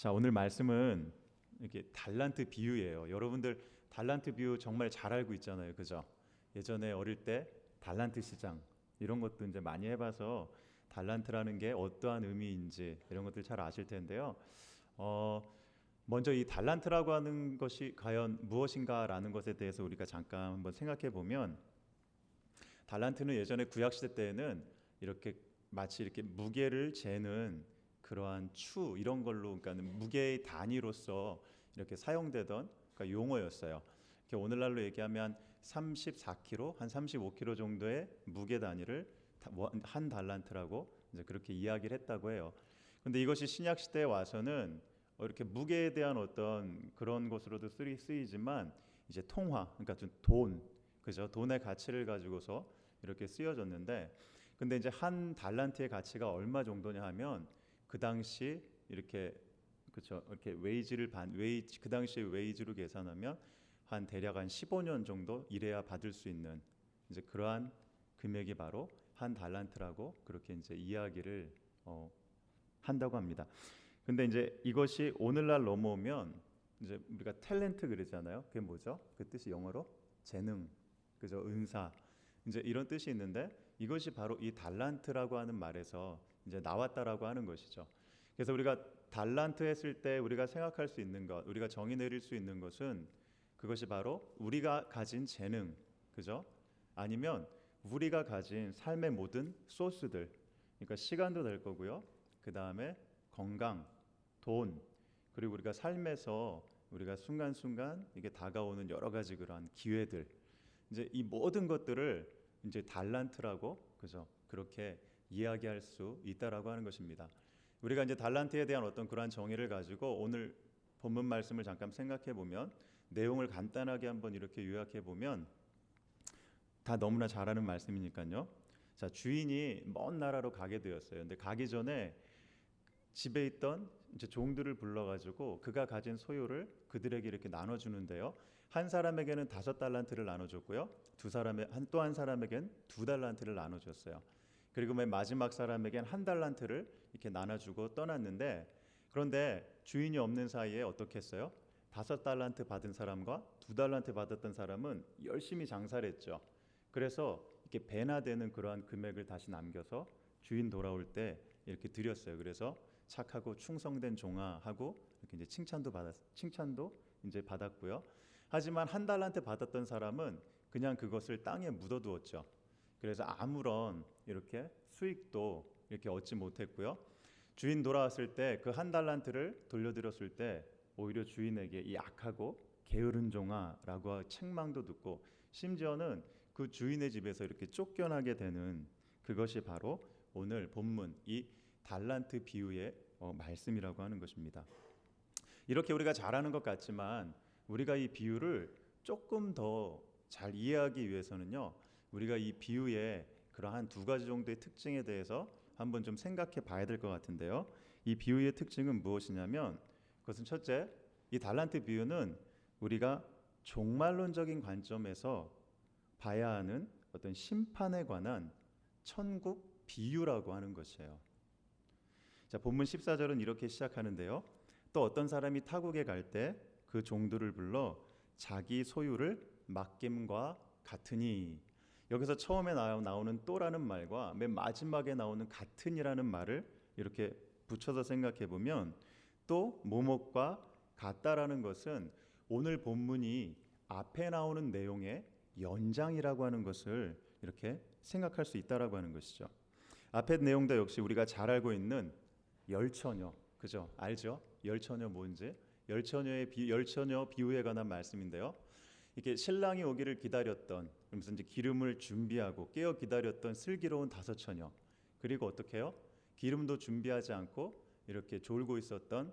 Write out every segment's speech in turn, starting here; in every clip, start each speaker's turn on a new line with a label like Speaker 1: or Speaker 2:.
Speaker 1: 자, 오늘 말씀은 이렇게 달란트 비유예요. 여러분들 달란트 비유 정말 잘 알고 있잖아요. 그죠? 예전에 어릴 때 달란트 시장 이런 것도 이제 많이 해봐서 달란트라는 게 어떠한 의미인지 이런 것들 잘 아실 텐데요. 어, 먼저 이 달란트라고 하는 것이 과연 무엇인가라는 것에 대해서 우리가 잠깐 한번 생각해 보면, 달란트는 예전에 구약 시대 때에는 이렇게 마치 이렇게 무게를 재는 그러한 추 이런 걸로, 그러니까 무게의 단위로서 이렇게 사용되던 그러니까 용어였어요. 이렇게 오늘날로 얘기하면 34kg, 한 35kg 정도의 무게 단위를 한 달란트라고 이제 그렇게 이야기를 했다고 해요. 근데 이것이 신약 시대에 와서는 이렇게 무게에 대한 어떤 그런 것으로도 쓰이지만, 이제 통화, 그러니까 좀 돈, 그죠? 돈의 가치를 가지고서 이렇게 쓰여졌는데, 근데 이제 한 달란트의 가치가 얼마 정도냐 하면 그 당시 이렇게, 그렇죠, 이렇게 웨이지, 그 당시 웨이지로 계산하면 한 대략 한 15년 정도 일해야 받을 수 있는 이제 그러한 금액이 바로 한 달란트라고 그렇게 이제 이야기를 한다고 합니다. 근데 이제 이것이 오늘날 넘어오면 이제 우리가 탤런트 그러잖아요. 그게 뭐죠? 그 뜻이 영어로 재능, 그죠? 은사, 이제 이런 뜻이 있는데, 이것이 바로 이 달란트라고 하는 말에서 이제 나왔다라고 하는 것이죠. 그래서 우리가 달란트 했을 때 우리가 생각할 수 있는 것, 우리가 정의 내릴 수 있는 것은 그것이 바로 우리가 가진 재능, 그죠? 아니면 우리가 가진 삶의 모든 소스들, 그러니까 시간도 될 거고요. 그 다음에 건강, 돈, 그리고 우리가 삶에서 우리가 순간순간 이게 다가오는 여러 가지 그러한 기회들, 이제 이 모든 것들을 이제 달란트라고, 그죠? 그렇게 이야기할 수 있다라고 하는 것입니다. 우리가 이제 달란트에 대한 어떤 그러한 정의를 가지고 오늘 본문 말씀을 잠깐 생각해 보면, 내용을 간단하게 한번 이렇게 요약해 보면 다 너무나 잘 아는 말씀이니까요. 자, 주인이 먼 나라로 가게 되었어요. 근데 가기 전에 집에 있던 이제 종들을 불러가지고 그가 가진 소유를 그들에게 이렇게 나눠주는데요. 한 사람에게는 5달란트를 나눠줬고요. 또 한 사람에겐 2달란트를 나눠줬어요. 그리고 맨 마지막 사람에겐 1달란트를 이렇게 나눠주고 떠났는데, 그런데 주인이 없는 사이에 어떻게 했어요? 5달란트 받은 사람과 2달란트 받았던 사람은 열심히 장사를 했죠. 그래서 이렇게 배나 되는 그러한 금액을 다시 남겨서 주인 돌아올 때 이렇게 드렸어요. 그래서 착하고 충성된 종아하고 이렇게 이제 칭찬도 이제 받았고요. 하지만 1달란트 받았던 사람은 그냥 그것을 땅에 묻어두었죠. 그래서 아무런 이렇게 수익도 이렇게 얻지 못했고요. 주인 돌아왔을 때 그 1달란트를 돌려드렸을 때 오히려 주인에게 이 악하고 게으른 종아라고 책망도 듣고, 심지어는 그 주인의 집에서 이렇게 쫓겨나게 되는, 그것이 바로 오늘 본문 이 달란트 비유의 말씀이라고 하는 것입니다. 이렇게 우리가 잘 아는 것 같지만 우리가 이 비유를 조금 더 잘 이해하기 위해서는요, 우리가 이 비유의 그러한 2가지 정도의 특징에 대해서 한번 좀 생각해 봐야 될 것 같은데요. 이 비유의 특징은 무엇이냐면, 그것은 첫째, 이 달란트 비유는 우리가 종말론적인 관점에서 봐야 하는 어떤 심판에 관한 천국 비유라고 하는 것이에요. 자, 본문 14절은 이렇게 시작하는데요. 또 어떤 사람이 타국에 갈 때 그 종들을 불러 자기 소유를 맡김과 같으니, 여기서 처음에 나오는 또라는 말과 맨 마지막에 나오는 같으니라는 말을 이렇게 붙여서 생각해 보면, 또 뭐뭇과 같다라는 것은 오늘 본문이 앞에 나오는 내용의 연장이라고 하는 것을 이렇게 생각할 수 있다라고 하는 것이죠. 앞에 내용도 역시 우리가 잘 알고 있는 열처녀, 그죠? 알죠? 열처녀 뭔지? 열처녀 비유에 관한 말씀인데요. 이렇게 신랑이 오기를 기다렸던, 그러면서 이제 기름을 준비하고 깨어 기다렸던 슬기로운 5처녀, 그리고 어떻게 해요? 기름도 준비하지 않고 이렇게 졸고 있었던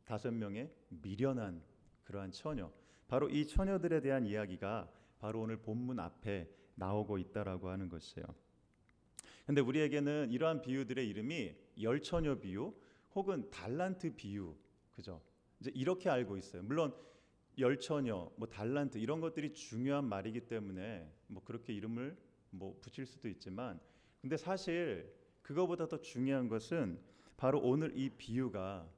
Speaker 1: 5명의 미련한 그러한 처녀, 바로 이 처녀들에 대한 이야기가 바로 오늘 본문 앞에 나오고 있다라고 하는 것이에요. 근데 우리에게는 이러한 비유들의 이름이 열처녀 비유 혹은 달란트 비유, 그죠? 이제 이렇게 알고 있어요. 물론 열처녀, 뭐 달란트 이런 것들이 중요한 말이기 때문에 뭐 그렇게 이름을 뭐 붙일 수도 있지만, 근데 사실 그거보다 더 중요한 것은 바로 오늘 이 비유가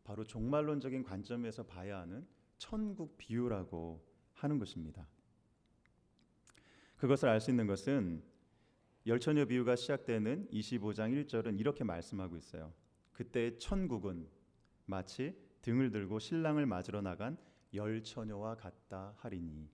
Speaker 1: 바로 종말론적인 관점에서 봐야 하는 천국 비유라고 하는 것입니다. 그것을 알 수 있는 것은 열처녀 비유가 시작되는 25장 1절은 이렇게 말씀하고 있어요. 그때 천국은 마치 등을 들고 신랑을 맞으러 나간 열처녀와 같다 하리니.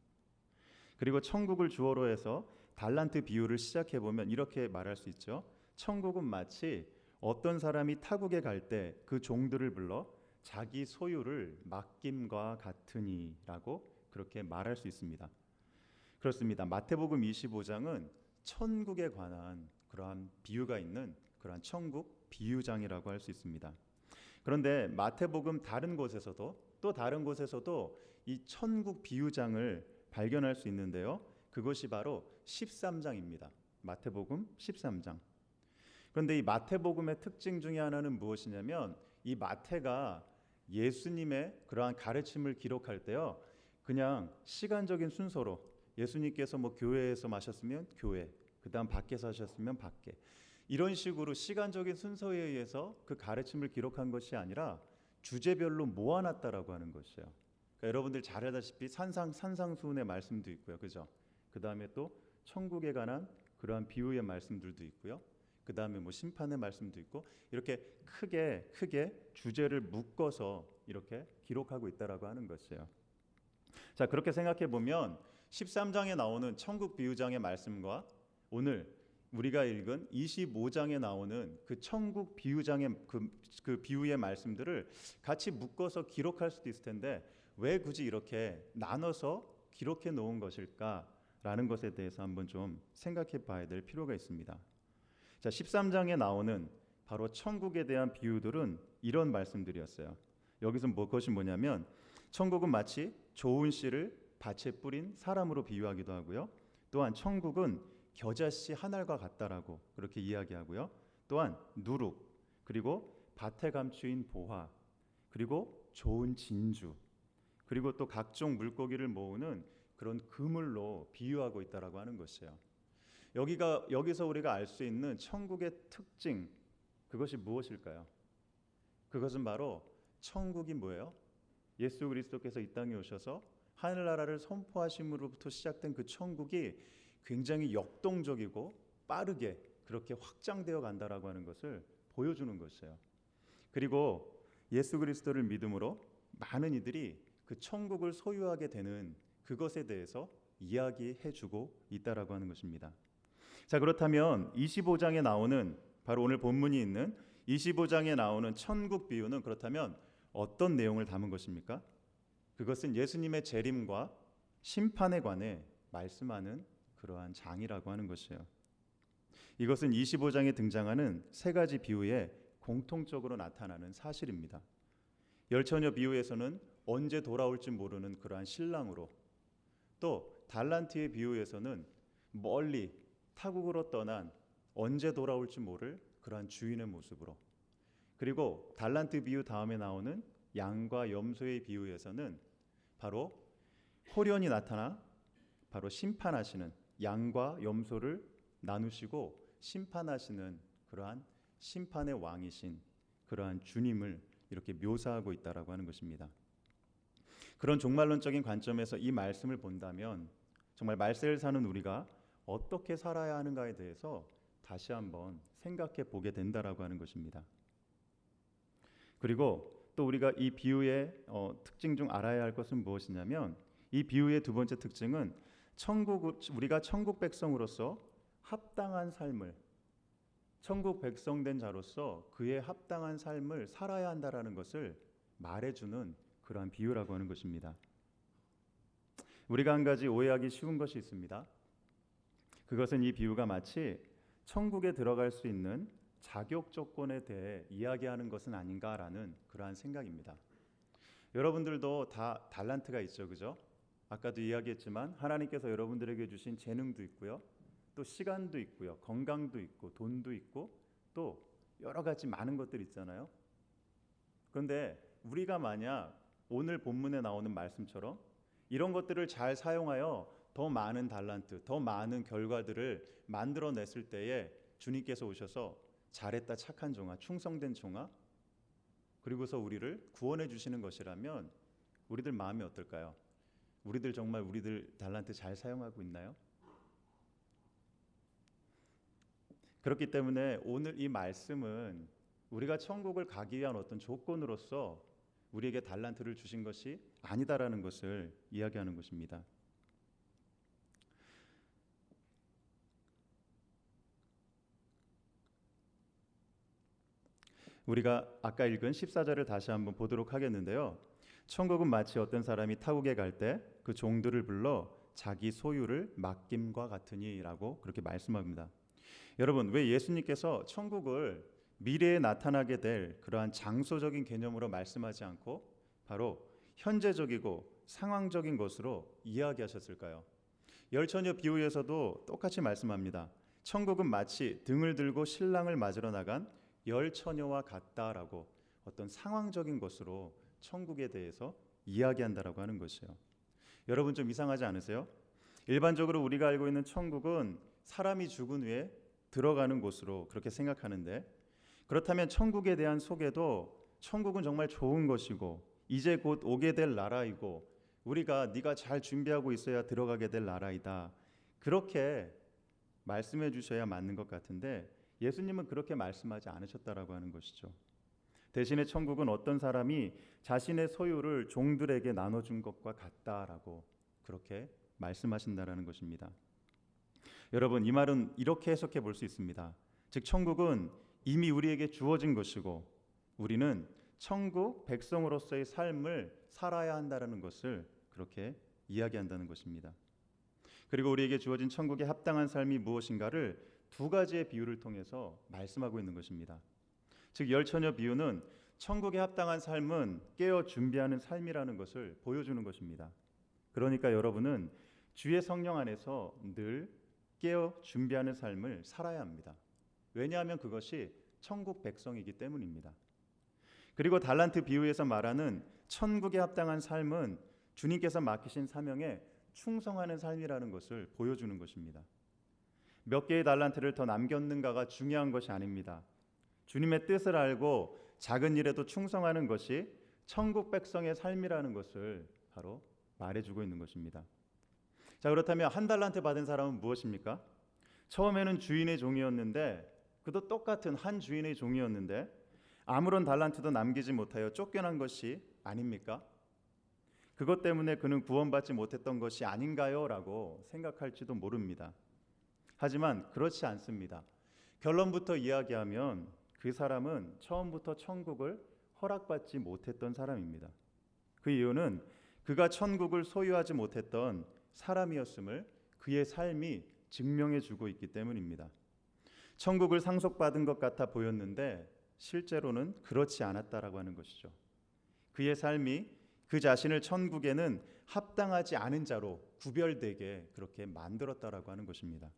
Speaker 1: 그리고 천국을 주어로 해서 달란트 비유를 시작해 보면 이렇게 말할 수 있죠. 천국은 마치 어떤 사람이 타국에 갈 때 그 종들을 불러 자기 소유를 맡김과 같으니라고 그렇게 말할 수 있습니다. 그렇습니다. 마태복음 25장은 천국에 관한 그러한 비유가 있는 그러한 천국 비유장이라고 할 수 있습니다. 그런데 마태복음 다른 곳에서도 또 다른 곳에서도 이 천국 비유장을 발견할 수 있는데요. 그것이 바로 13장입니다. 마태복음 13장. 그런데 이 마태복음의 특징 중에 하나는 무엇이냐면 이 마태가 예수님의 그러한 가르침을 기록할 때요. 그냥 시간적인 순서로 예수님께서 뭐 교회에서 마셨으면 교회, 그다음 밖에서 하셨으면 밖에 이런 식으로 시간적인 순서에 의해서 그 가르침을 기록한 것이 아니라 주제별로 모아놨다라고 하는 것이에요. 그러니까 여러분들 잘 알다시피 산상수훈의 말씀도 있고요, 그죠? 그 다음에 또 천국에 관한 그러한 비유의 말씀들도 있고요. 그 다음에 뭐 심판의 말씀도 있고 이렇게 크게 주제를 묶어서 이렇게 기록하고 있다라고 하는 것이에요. 자, 그렇게 생각해 보면 13장에 나오는 천국 비유장의 말씀과 오늘 우리가 읽은 25장에 나오는 그 천국 비유장의 그 비유의 말씀들을 같이 묶어서 기록할 수도 있을 텐데 왜 굳이 이렇게 나눠서 기록해 놓은 것일까라는 것에 대해서 한번 좀 생각해 봐야 될 필요가 있습니다. 자, 13장에 나오는 바로 천국에 대한 비유들은 이런 말씀들이었어요. 여기서 그것이 뭐냐면 천국은 마치 좋은 씨를 밭에 뿌린 사람으로 비유하기도 하고요. 또한 천국은 겨자씨 한 알과 같다라고 그렇게 이야기하고요. 또한 누룩, 그리고 밭에 감추인 보화, 그리고 좋은 진주, 그리고 또 각종 물고기를 모으는 그런 그물로 비유하고 있다라고 하는 것이에요. 여기서 우리가 알 수 있는 천국의 특징, 그것이 무엇일까요? 그것은 바로 천국이 뭐예요? 예수 그리스도께서 이 땅에 오셔서 하늘나라를 선포하심으로부터 시작된 그 천국이 굉장히 역동적이고 빠르게 그렇게 확장되어 간다라고 하는 것을 보여주는 것이에요. 그리고 예수 그리스도를 믿음으로 많은 이들이 그 천국을 소유하게 되는 그것에 대해서 이야기해주고 있다라고 하는 것입니다. 자, 그렇다면 25장에 나오는 바로 오늘 본문이 있는 25장에 나오는 천국 비유는 그렇다면 어떤 내용을 담은 것입니까? 그것은 예수님의 재림과 심판에 관해 말씀하는 그러한 장이라고 하는 것이에요. 이것은 25장에 등장하는 세 가지 비유에 공통적으로 나타나는 사실입니다. 열처녀 비유에서는 언제 돌아올지 모르는 그러한 신랑으로, 또 달란트의 비유에서는 멀리 타국으로 떠난 언제 돌아올지 모를 그러한 주인의 모습으로, 그리고 달란트 비유 다음에 나오는 양과 염소의 비유에서는 바로 호련이 나타나 바로 심판하시는 양과 염소를 나누시고 심판하시는 그러한 심판의 왕이신 그러한 주님을 이렇게 묘사하고 있다라고 하는 것입니다. 그런 종말론적인 관점에서 이 말씀을 본다면 정말 말세를 사는 우리가 어떻게 살아야 하는가에 대해서 다시 한번 생각해 보게 된다라고 하는 것입니다. 그리고 또 우리가 이 비유의 특징 중 알아야 할 것은 무엇이냐면 이 비유의 두 번째 특징은 우리가 천국 백성으로서 합당한 삶을, 천국 백성된 자로서 그에 합당한 삶을 살아야 한다라는 것을 말해주는 그러한 비유라고 하는 것입니다. 우리가 한 가지 오해하기 쉬운 것이 있습니다. 그것은 이 비유가 마치 천국에 들어갈 수 있는 자격 조건에 대해 이야기하는 것은 아닌가라는 그러한 생각입니다. 여러분들도 다 달란트가 있죠, 그죠? 아까도 이야기했지만 하나님께서 여러분들에게 주신 재능도 있고요, 또 시간도 있고요, 건강도 있고, 돈도 있고, 또 여러 가지 많은 것들이 있잖아요. 그런데 우리가 만약 오늘 본문에 나오는 말씀처럼 이런 것들을 잘 사용하여 더 많은 달란트, 더 많은 결과들을 만들어냈을 때에 주님께서 오셔서 잘했다 착한 종아, 충성된 종아, 그리고서 우리를 구원해 주시는 것이라면 우리들 마음이 어떨까요? 우리들 정말 우리들 달란트 잘 사용하고 있나요? 그렇기 때문에 오늘 이 말씀은 우리가 천국을 가기 위한 어떤 조건으로서 우리에게 달란트를 주신 것이 아니다라는 것을 이야기하는 것입니다. 우리가 아까 읽은 14절을 다시 한번 보도록 하겠는데요. 천국은 마치 어떤 사람이 타국에 갈 때 그 종들을 불러 자기 소유를 맡김과 같으니라고 그렇게 말씀합니다. 여러분, 왜 예수님께서 천국을 미래에 나타나게 될 그러한 장소적인 개념으로 말씀하지 않고 바로 현재적이고 상황적인 것으로 이야기하셨을까요? 열처녀 비유에서도 똑같이 말씀합니다. 천국은 마치 등을 들고 신랑을 맞으러 나간 열처녀와 같다라고 어떤 상황적인 것으로 천국에 대해서 이야기한다라고 하는 것이요. 여러분 좀 이상하지 않으세요? 일반적으로 우리가 알고 있는 천국은 사람이 죽은 후에 들어가는 곳으로 그렇게 생각하는데, 그렇다면 천국에 대한 소개도 천국은 정말 좋은 것이고 이제 곧 오게 될 나라이고 우리가 네가 잘 준비하고 있어야 들어가게 될 나라이다, 그렇게 말씀해 주셔야 맞는 것 같은데 예수님은 그렇게 말씀하지 않으셨다라고 하는 것이죠. 대신에 천국은 어떤 사람이 자신의 소유를 종들에게 나눠준 것과 같다라고 그렇게 말씀하신다라는 것입니다. 여러분, 이 말은 이렇게 해석해 볼 수 있습니다. 즉 천국은 이미 우리에게 주어진 것이고 우리는 천국 백성으로서의 삶을 살아야 한다라는 것을 그렇게 이야기한다는 것입니다. 그리고 우리에게 주어진 천국에 합당한 삶이 무엇인가를 두 가지의 비유를 통해서 말씀하고 있는 것입니다. 즉 열처녀 비유는 천국에 합당한 삶은 깨어 준비하는 삶이라는 것을 보여주는 것입니다. 그러니까 여러분은 주의 성령 안에서 늘 깨어 준비하는 삶을 살아야 합니다. 왜냐하면 그것이 천국 백성이기 때문입니다. 그리고 달란트 비유에서 말하는 천국에 합당한 삶은 주님께서 맡기신 사명에 충성하는 삶이라는 것을 보여주는 것입니다. 몇 개의 달란트를 더 남겼는가가 중요한 것이 아닙니다. 주님의 뜻을 알고 작은 일에도 충성하는 것이 천국 백성의 삶이라는 것을 바로 말해주고 있는 것입니다. 자, 그렇다면 한 달란트 받은 사람은 무엇입니까? 처음에는 주인의 종이었는데 그도 똑같은 한 주인의 종이었는데 아무런 달란트도 남기지 못하여 쫓겨난 것이 아닙니까? 그것 때문에 그는 구원받지 못했던 것이 아닌가요? 라고 생각할지도 모릅니다. 하지만 그렇지 않습니다. 결론부터 이야기하면 그 사람은 처음부터 천국을 허락받지 못했던 사람입니다. 그 이유는 그가 천국을 소유하지 못했던 사람이었음을 그의 삶이 증명해 주고 있기 때문입니다. 천국을 상속받은 것 같아 보였는데 실제로는 그렇지 않았다라고 하는 것이죠. 그의 삶이 그 자신을 천국에는 합당하지 않은 자로 구별되게 그렇게 만들었다라고 하는 것입니다.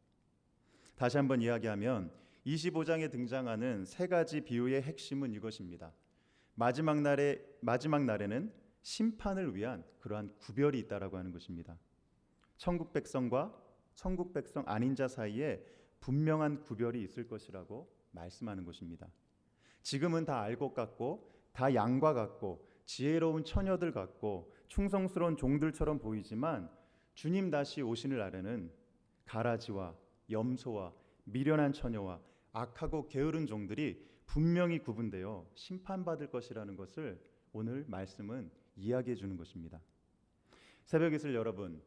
Speaker 1: 다시 한번 이야기하면 25장에 등장하는 세 가지 비유의 핵심은 이것입니다. 마지막 날에는 심판을 위한 그러한 구별이 있다라고 하는 것입니다. 천국 백성과 천국 백성 아닌 자 사이에 분명한 구별이 있을 것이라고 말씀하는 것입니다. 지금은 다 알 것 같고 다 양과 같고 지혜로운 처녀들 같고 충성스러운 종들처럼 보이지만 주님 다시 오시는 날에는 가라지와 염소와 미련한 처녀와 악하고 게으른 종들이 분명히 구분되어 심판받을 것이라는 것을 오늘 말씀은 이야기해 주는 것입니다. 새벽 이슬 여러분,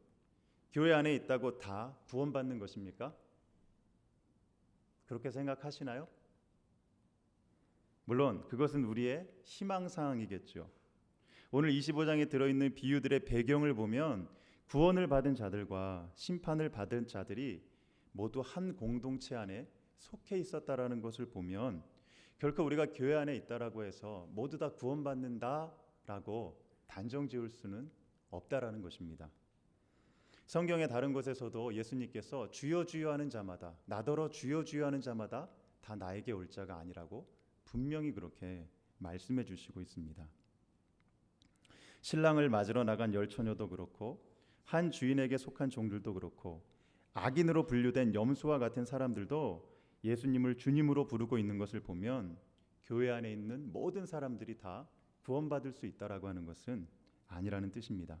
Speaker 1: 교회 안에 있다고 다 구원받는 것입니까? 그렇게 생각하시나요? 물론 그것은 우리의 희망사항이겠죠. 오늘 25장에 들어있는 비유들의 배경을 보면 구원을 받은 자들과 심판을 받은 자들이 모두 한 공동체 안에 속해 있었다라는 것을 보면 결코 우리가 교회 안에 있다라고 해서 모두 다 구원받는다라고 단정 지을 수는 없다라는 것입니다. 성경의 다른 곳에서도 예수님께서 주여 주여 하는 자마다, 나더러 주여 주여 하는 자마다 다 나에게 올 자가 아니라고 분명히 그렇게 말씀해 주시고 있습니다. 신랑을 맞으러 나간 열처녀도 그렇고 한 주인에게 속한 종들도 그렇고 악인으로 분류된 염소와 같은 사람들도 예수님을 주님으로 부르고 있는 것을 보면 교회 안에 있는 모든 사람들이 다 구원받을 수 있다라고 하는 것은 아니라는 뜻입니다.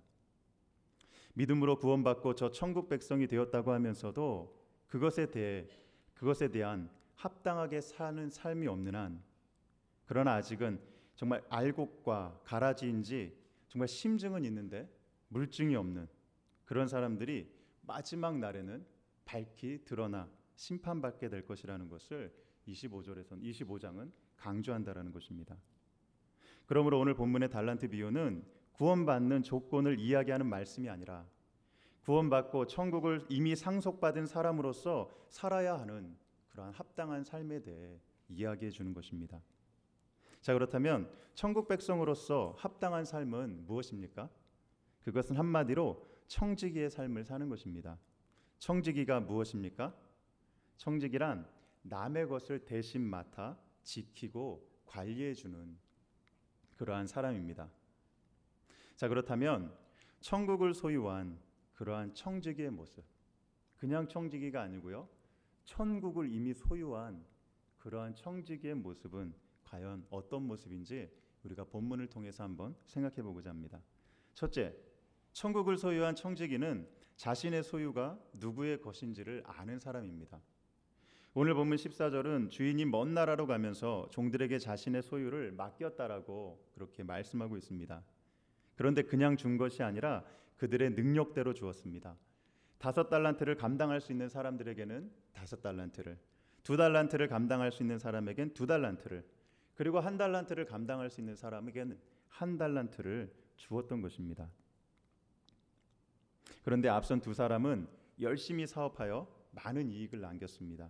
Speaker 1: 믿음으로 구원받고 저 천국 백성이 되었다고 하면서도 그것에 대한 합당하게 사는 삶이 없는 한, 그러나 아직은 정말 알곡과 가라지인지 정말 심증은 있는데 물증이 없는 그런 사람들이 마지막 날에는 밝히 드러나 심판받게 될 것이라는 것을 25장은 강조한다라는 것입니다. 그러므로 오늘 본문의 달란트 비유는 구원받는 조건을 이야기하는 말씀이 아니라 구원받고 천국을 이미 상속받은 사람으로서 살아야 하는 그러한 합당한 삶에 대해 이야기해 주는 것입니다. 자, 그렇다면 천국 백성으로서 합당한 삶은 무엇입니까? 그것은 한마디로 청지기의 삶을 사는 것입니다. 청지기가 무엇입니까? 청지기란 남의 것을 대신 맡아 지키고 관리해 주는 그러한 사람입니다. 자, 그렇다면 천국을 소유한 그러한 청지기의 모습, 그냥 청지기가 아니고요, 천국을 이미 소유한 그러한 청지기의 모습은 과연 어떤 모습인지 우리가 본문을 통해서 한번 생각해 보고자 합니다. 첫째, 천국을 소유한 청지기는 자신의 소유가 누구의 것인지를 아는 사람입니다. 오늘 본문 14절은 주인이 먼 나라로 가면서 종들에게 자신의 소유를 맡겼다라고 그렇게 말씀하고 있습니다. 그런데 그냥 준 것이 아니라 그들의 능력대로 주었습니다. 5달란트를 감당할 수 있는 사람들에게는 5달란트를, 2달란트를 감당할 수 있는 사람에게는 2달란트를, 그리고 1달란트를 감당할 수 있는 사람에게는 1달란트를 주었던 것입니다. 그런데 앞선 2사람은 열심히 사업하여 많은 이익을 남겼습니다.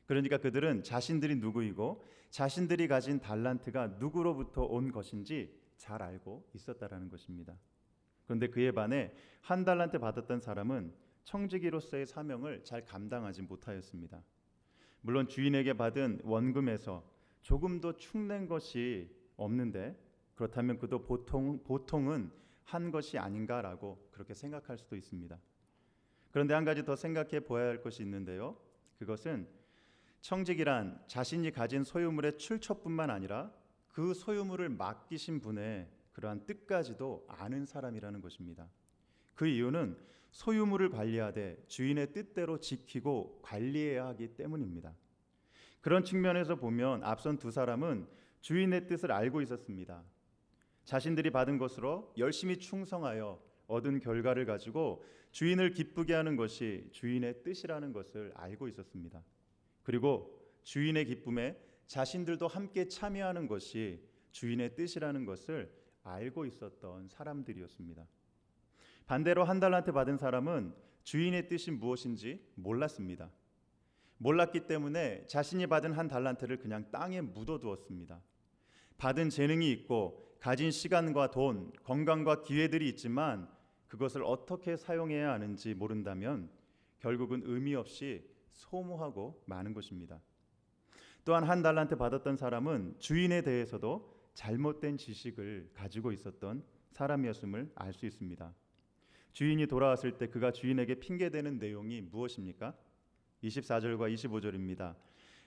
Speaker 1: 그러니까 그들은 자신들이 누구이고 자신들이 가진 달란트가 누구로부터 온 것인지 잘 알고 있었다라는 것입니다. 그런데 그에 반해 1달란트 받았던 사람은 청지기로서의 사명을 잘 감당하지 못하였습니다. 물론 주인에게 받은 원금에서 조금도 축낸 것이 없는데, 그렇다면 그도 보통은 한 것이 아닌가라고 그렇게 생각할 수도 있습니다. 그런데 한 가지 더 생각해 보아야 할 것이 있는데요, 그것은 청지기란 자신이 가진 소유물의 출처뿐만 아니라 그 소유물을 맡기신 분의 그러한 뜻까지도 아는 사람이라는 것입니다. 그 이유는 소유물을 관리하되 주인의 뜻대로 지키고 관리해야 하기 때문입니다. 그런 측면에서 보면 앞선 2사람은 주인의 뜻을 알고 있었습니다. 자신들이 받은 것으로 열심히 충성하여 얻은 결과를 가지고 주인을 기쁘게 하는 것이 주인의 뜻이라는 것을 알고 있었습니다. 그리고 주인의 기쁨에 자신들도 함께 참여하는 것이 주인의 뜻이라는 것을 알고 있었던 사람들이었습니다. 반대로 1달란트 받은 사람은 주인의 뜻이 무엇인지 몰랐습니다. 몰랐기 때문에 자신이 받은 1달란트를 그냥 땅에 묻어두었습니다. 받은 재능이 있고 가진 시간과 돈, 건강과 기회들이 있지만 그것을 어떻게 사용해야 하는지 모른다면 결국은 의미 없이 소모하고 마는 것입니다. 또한 1달란트 받았던 사람은 주인에 대해서도 잘못된 지식을 가지고 있었던 사람이었음을 알 수 있습니다. 주인이 돌아왔을 때 그가 주인에게 핑계대는 내용이 무엇입니까? 24절과 25절입니다.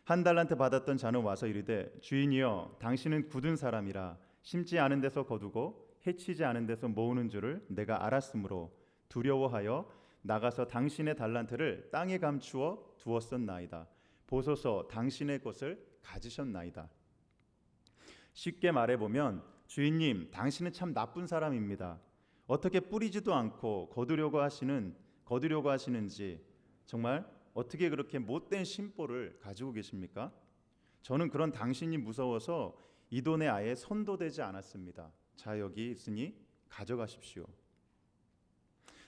Speaker 1: 1달란트 받았던 자는 와서 이르되 주인이여 당신은 굳은 사람이라 심지 않은 데서 거두고 해치지 않은 데서 모으는 줄을 내가 알았으므로 두려워하여 나가서 당신의 달란트를 땅에 감추어 두었었나이다. 보소서 당신의 것을 가지셨나이다. 쉽게 말해보면 주인님 당신은 참 나쁜 사람입니다. 어떻게 뿌리지도 않고 거두려고 하시는지 정말 어떻게 그렇게 못된 심보를 가지고 계십니까? 저는 그런 당신이 무서워서 이 돈에 아예 손도 대지 않았습니다. 자, 여기 있으니 가져가십시오.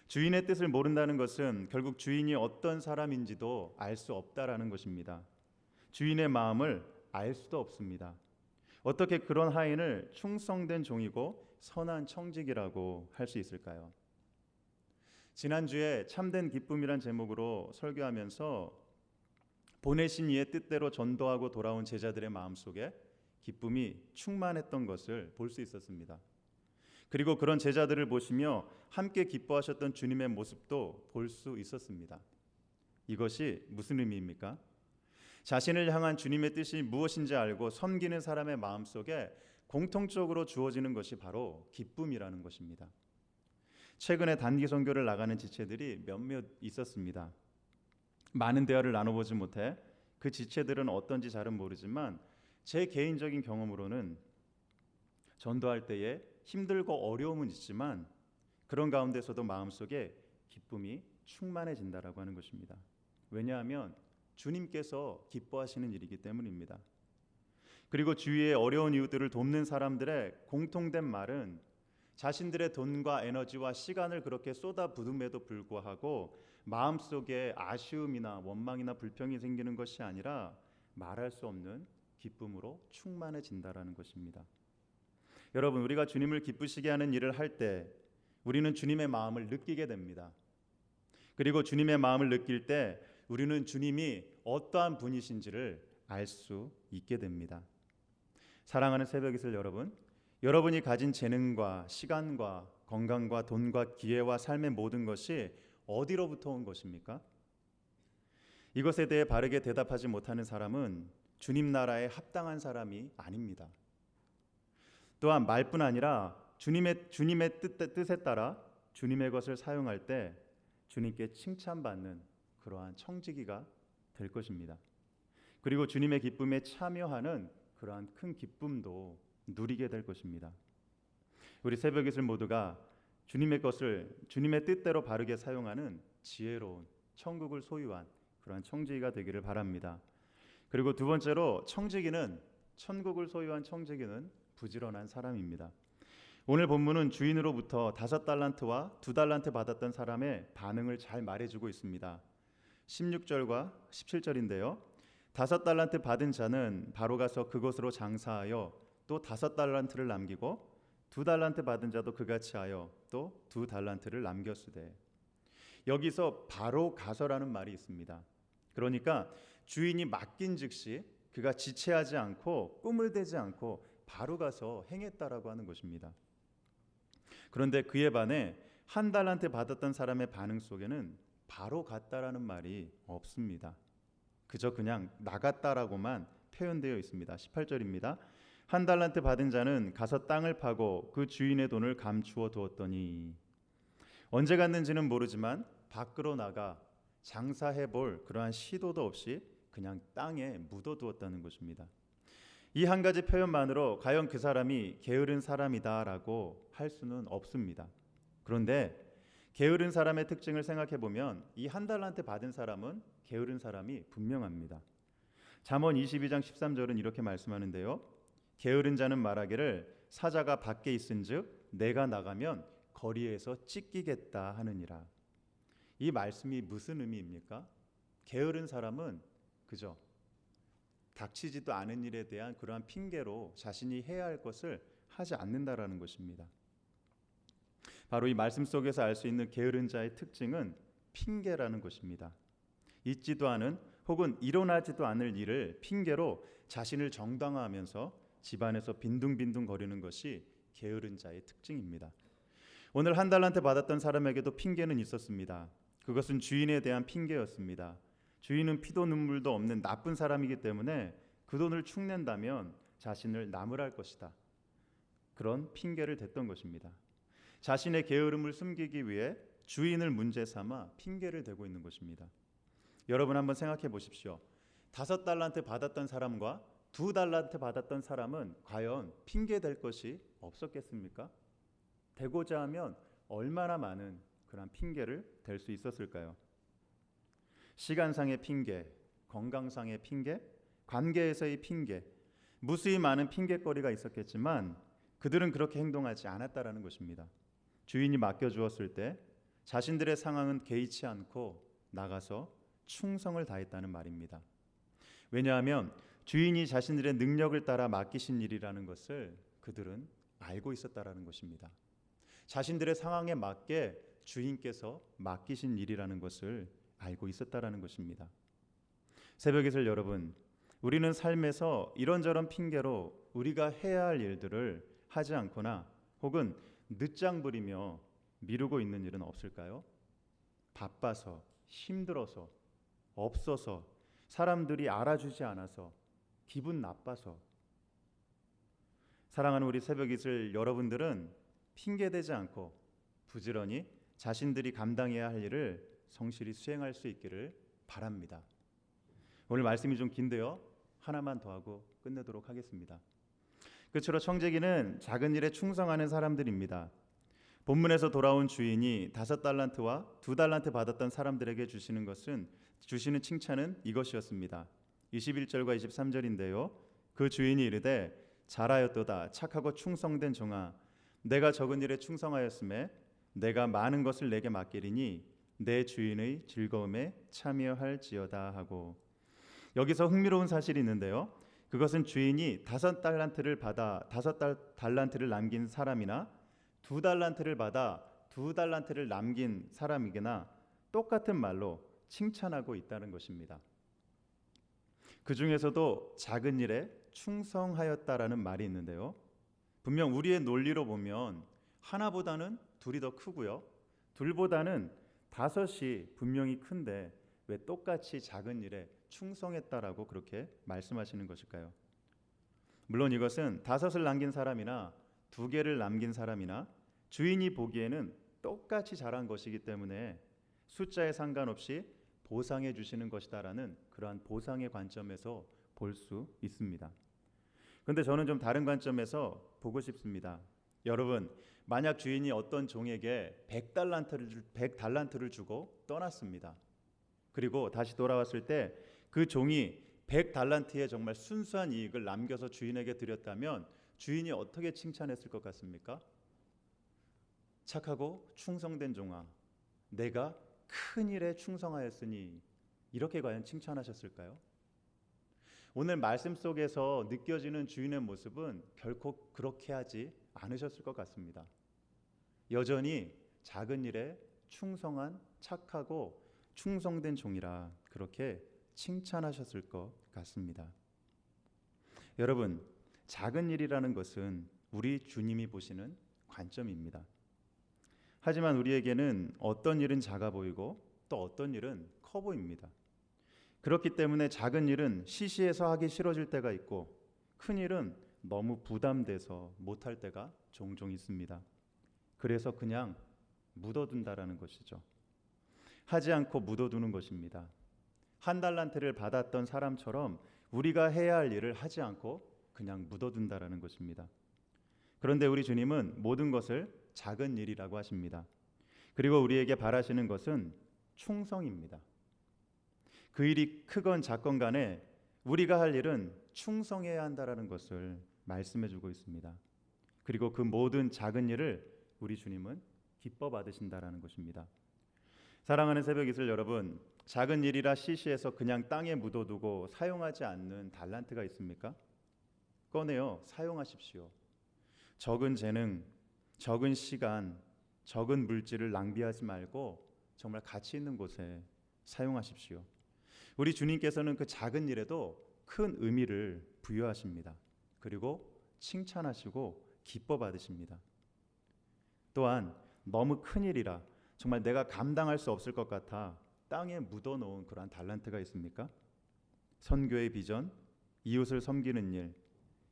Speaker 1: 주인의 뜻을 모른다는 것은 결국 주인이 어떤 사람인지도 알 수 없다라는 것입니다. 주인의 마음을 알 수도 없습니다. 어떻게 그런 하인을 충성된 종이고 선한 청직이라고 할 수 있을까요? 지난주에 참된 기쁨이란 제목으로 설교하면서 보내신 이의 뜻대로 전도하고 돌아온 제자들의 마음속에 기쁨이 충만했던 것을 볼 수 있었습니다. 그리고 그런 제자들을 보시며 함께 기뻐하셨던 주님의 모습도 볼 수 있었습니다. 이것이 무슨 의미입니까? 자신을 향한 주님의 뜻이 무엇인지 알고 섬기는 사람의 마음속에 공통적으로 주어지는 것이 바로 기쁨이라는 것입니다. 최근에 단기 선교를 나가는 지체들이 몇몇 있었습니다. 많은 대화를 나눠보지 못해 그 지체들은 어떤지 잘은 모르지만 제 개인적인 경험으로는 전도할 때에 힘들고 어려움은 있지만 그런 가운데서도 마음속에 기쁨이 충만해진다라고 하는 것입니다. 왜냐하면 주님께서 기뻐하시는 일이기 때문입니다. 그리고 주위의 어려운 이웃들을 돕는 사람들의 공통된 말은 자신들의 돈과 에너지와 시간을 그렇게 쏟아부음에도 불구하고 마음속에 아쉬움이나 원망이나 불평이 생기는 것이 아니라 말할 수 없는 기쁨으로 충만해진다라는 것입니다. 여러분, 우리가 주님을 기쁘시게 하는 일을 할 때 우리는 주님의 마음을 느끼게 됩니다. 그리고 주님의 마음을 느낄 때 우리는 주님이 어떠한 분이신지를 알 수 있게 됩니다. 사랑하는 새벽이슬 여러분, 여러분이 가진 재능과 시간과 건강과 돈과 기회와 삶의 모든 것이 어디로부터 온 것입니까? 이것에 대해 바르게 대답하지 못하는 사람은 주님 나라에 합당한 사람이 아닙니다. 또한 말뿐 아니라 주님의 뜻에 따라 주님의 것을 사용할 때 주님께 칭찬받는 그러한 청지기가 될 것입니다. 그리고 주님의 기쁨에 참여하는 그러한 큰 기쁨도 누리게 될 것입니다. 우리 새벽이슬 모두가 주님의 것을 주님의 뜻대로 바르게 사용하는 지혜로운 천국을 소유한 그러한 청지기가 되기를 바랍니다. 그리고 두 번째로 천국을 소유한 청지기는 부지런한 사람입니다. 오늘 본문은 주인으로부터 5달란트와 2달란트 받았던 사람의 반응을 잘 말해주고 있습니다. 16절과 17절인데요. 5달란트 받은 자는 바로 가서 그것으로 장사하여 또 5달란트를 남기고 2달란트 받은 자도 그같이 하여 또 2달란트를 남겼으되. 여기서 바로 가서라는 말이 있습니다. 그러니까 주인이 맡긴 즉시 그가 지체하지 않고 꿈을 대지 않고 바로 가서 행했다라고 하는 것입니다. 그런데 그에 반해 1달란트 받았던 사람의 반응 속에는 바로 갔다라는 말이 없습니다. 그저 그냥 나갔다라고만 표현되어 있습니다. 18절입니다. 1달란트 받은 자는 가서 땅을 파고 그 주인의 돈을 감추어 두었더니. 언제 갔는지는 모르지만 밖으로 나가 장사해 볼 그러한 시도도 없이 그냥 땅에 묻어두었다는 것입니다. 이 한 가지 표현만으로 과연 그 사람이 게으른 사람이다라고 할 수는 없습니다. 그런데 게으른 사람의 특징을 생각해 보면 이 1달란트 받은 사람은 게으른 사람이 분명합니다. 잠언 22장 13절은 이렇게 말씀하는데요. 게으른 자는 말하기를 사자가 밖에 있은즉 내가 나가면 거리에서 찢기겠다 하느니라. 이 말씀이 무슨 의미입니까? 게으른 사람은 그저 닥치지도 않은 일에 대한 그러한 핑계로 자신이 해야 할 것을 하지 않는다라는 것입니다. 바로 이 말씀 속에서 알 수 있는 게으른 자의 특징은 핑계라는 것입니다. 있지도 않은 혹은 일어나지도 않을 일을 핑계로 자신을 정당화하면서 집안에서 빈둥빈둥 거리는 것이 게으른 자의 특징입니다. 오늘 1달란트 받았던 사람에게도 핑계는 있었습니다. 그것은 주인에 대한 핑계였습니다. 주인은 피도 눈물도 없는 나쁜 사람이기 때문에 그 돈을 축낸다면 자신을 나무랄 것이다. 그런 핑계를 댔던 것입니다. 자신의 게으름을 숨기기 위해 주인을 문제 삼아 핑계를 대고 있는 것입니다. 여러분 한번 생각해 보십시오. 5달란트 받았던 사람과 2달란트 받았던 사람은 과연 핑계 댈 것이 없었겠습니까? 대고자 하면 얼마나 많은 그런 핑계를 댈 수 있었을까요? 시간상의 핑계, 건강상의 핑계, 관계에서의 핑계, 무수히 많은 핑계거리가 있었겠지만 그들은 그렇게 행동하지 않았다라는 것입니다. 주인이 맡겨주었을 때 자신들의 상황은 개의치 않고 나가서 충성을 다했다는 말입니다. 왜냐하면 주인이 자신들의 능력을 따라 맡기신 일이라는 것을 그들은 알고 있었다라는 것입니다. 자신들의 상황에 맞게 주인께서 맡기신 일이라는 것을 알고 있었다라는 것입니다. 새벽이슬 여러분, 우리는 삶에서 이런저런 핑계로 우리가 해야 할 일들을 하지 않거나 혹은 늦장 부리며 미루고 있는 일은 없을까요? 바빠서, 힘들어서, 없어서, 사람들이 알아주지 않아서, 기분 나빠서. 사랑하는 우리 새벽 이슬 여러분들은 핑계대지 않고 부지런히 자신들이 감당해야 할 일을 성실히 수행할 수 있기를 바랍니다. 오늘 말씀이 좀 긴데요, 하나만 더 하고 끝내도록 하겠습니다. 끝으로 청지기는 작은 일에 충성하는 사람들입니다. 본문에서 돌아온 주인이 5달란트와 2달란트 받았던 사람들에게 주시는 칭찬은 이것이었습니다. 21절과 23절인데요. 그 주인이 이르되 잘하였도다 착하고 충성된 종아, 내가 적은 일에 충성하였음에 내가 많은 것을 내게 맡기리니 내 주인의 즐거움에 참여할지어다 하고, 여기서 흥미로운 사실이 있는데요. 그것은 주인이 5달란트를 받아 5달란트를 남긴 사람이나 2달란트를 받아 2달란트를 남긴 사람이거나 똑같은 말로 칭찬하고 있다는 것입니다. 그 중에서도 작은 일에 충성하였다라는 말이 있는데요. 분명 우리의 논리로 보면 하나보다는 둘이 더 크고요, 둘보다는 5이 분명히 큰데 왜 똑같이 작은 일에 충성했다라고 그렇게 말씀하시는 것일까요? 물론 이것은 5을 남긴 사람이나 2개를 남긴 사람이나 주인이 보기에는 똑같이 잘한 것이기 때문에 숫자에 상관없이 보상해 주시는 것이다라는 그러한 보상의 관점에서 볼 수 있습니다. 그런데 저는 좀 다른 관점에서 보고 싶습니다. 여러분, 만약 주인이 어떤 종에게 100달란트를 주고 떠났습니다. 그리고 다시 돌아왔을 때 그 종이 100달란트의 정말 순수한 이익을 남겨서 주인에게 드렸다면 주인이 어떻게 칭찬했을 것 같습니까? 착하고 충성된 종아, 내가 큰 일에 충성하였으니, 이렇게 과연 칭찬하셨을까요? 오늘 말씀 속에서 느껴지는 주인의 모습은 결코 그렇게 하지 않으셨을 것 같습니다. 여전히 작은 일에 충성한 착하고 충성된 종이라 그렇게 칭찬하셨을 것 같습니다. 여러분, 작은 일이라는 것은 우리 주님이 보시는 관점입니다. 하지만 우리에게는 어떤 일은 작아 보이고 또 어떤 일은 커 보입니다. 그렇기 때문에 작은 일은 시시해서 하기 싫어질 때가 있고 큰 일은 너무 부담돼서 못할 때가 종종 있습니다. 그래서 그냥 묻어둔다라는 것이죠. 하지 않고 묻어두는 것입니다. 1달란트를 받았던 사람처럼 우리가 해야 할 일을 하지 않고 그냥 묻어둔다라는 것입니다. 그런데 우리 주님은 모든 것을 작은 일이라고 하십니다. 그리고 우리에게 바라시는 것은 충성입니다. 그 일이 크건 작건 간에 우리가 할 일은 충성해야 한다라는 것을 말씀해주고 있습니다. 그리고 그 모든 작은 일을 우리 주님은 기뻐 받으신다라는 것입니다. 사랑하는 새벽 이슬 여러분, 작은 일이라 시시해서 그냥 땅에 묻어두고 사용하지 않는 달란트가 있습니까? 꺼내어 사용하십시오. 적은 재능, 적은 시간, 적은 물질을 낭비하지 말고 정말 가치 있는 곳에 사용하십시오. 우리 주님께서는 그 작은 일에도 큰 의미를 부여하십니다. 그리고 칭찬하시고 기뻐 받으십니다. 또한 너무 큰 일이라 정말 내가 감당할 수 없을 것 같아 땅에 묻어놓은 그러한 달란트가 있습니까? 선교의 비전, 이웃을 섬기는 일,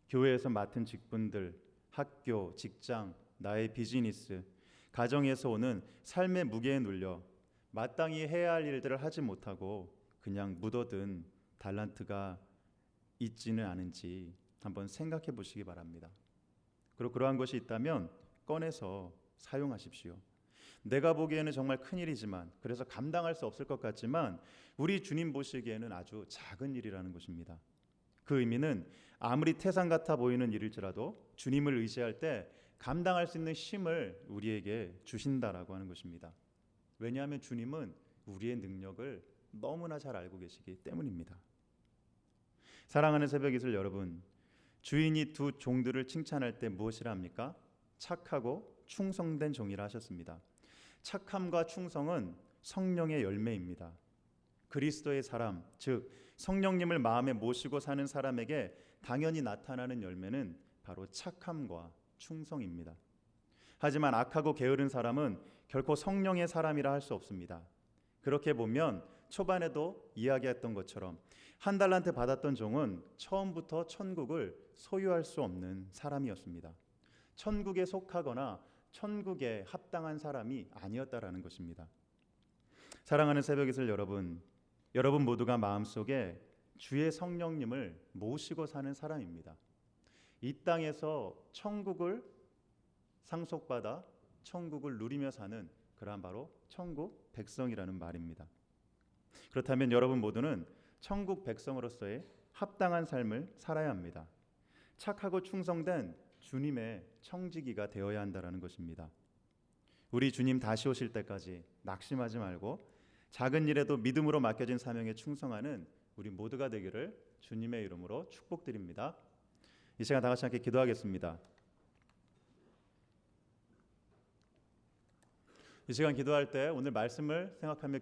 Speaker 1: 교회에서 맡은 직분들, 학교, 직장, 나의 비즈니스, 가정에서 오는 삶의 무게에 눌려 마땅히 해야 할 일들을 하지 못하고 그냥 묻어둔 달란트가 있지는 않은지 한번 생각해 보시기 바랍니다. 그리고 그러한 것이 있다면 꺼내서 사용하십시오. 내가 보기에는 정말 큰일이지만, 그래서 감당할 수 없을 것 같지만 우리 주님 보시기에는 아주 작은 일이라는 것입니다. 그 의미는 아무리 태산 같아 보이는 일일지라도 주님을 의지할 때 감당할 수 있는 힘을 우리에게 주신다라고 하는 것입니다. 왜냐하면 주님은 우리의 능력을 너무나 잘 알고 계시기 때문입니다. 사랑하는 새벽 이슬 여러분, 주인이 2 종들을 칭찬할 때 무엇이라 합니까? 착하고 충성된 종이라 하셨습니다. 착함과 충성은 성령의 열매입니다. 그리스도의 사람, 즉 성령님을 마음에 모시고 사는 사람에게 당연히 나타나는 열매는 바로 착함과 충성입니다. 하지만 악하고 게으른 사람은 결코 성령의 사람이라 할 수 없습니다. 그렇게 보면 초반에도 이야기했던 것처럼 한 달란트 받았던 종은 처음부터 천국을 소유할 수 없는 사람이었습니다. 천국에 속하거나 천국에 합당한 사람이 아니었다라는 것입니다. 사랑하는 새벽 이슬 여러분, 여러분 모두가 마음속에 주의 성령님을 모시고 사는 사람입니다. 이 땅에서 천국을 상속받아 천국을 누리며 사는 그러한 바로 천국 백성이라는 말입니다. 그렇다면 여러분 모두는 천국 백성으로서의 합당한 삶을 살아야 합니다. 착하고 충성된 주님의 청지기가 되어야 한다는 것입니다. 우리 주님 다시 오실 때까지 낙심하지 말고 작은 일에도 믿음으로 맡겨진 사명에 충성하는 우리 모두가 되기를 주님의 이름으로 축복드립니다. 이 시간 다 같이 함께 기도하겠습니다. 이 시간 기도할 때 오늘 말씀을 생각하며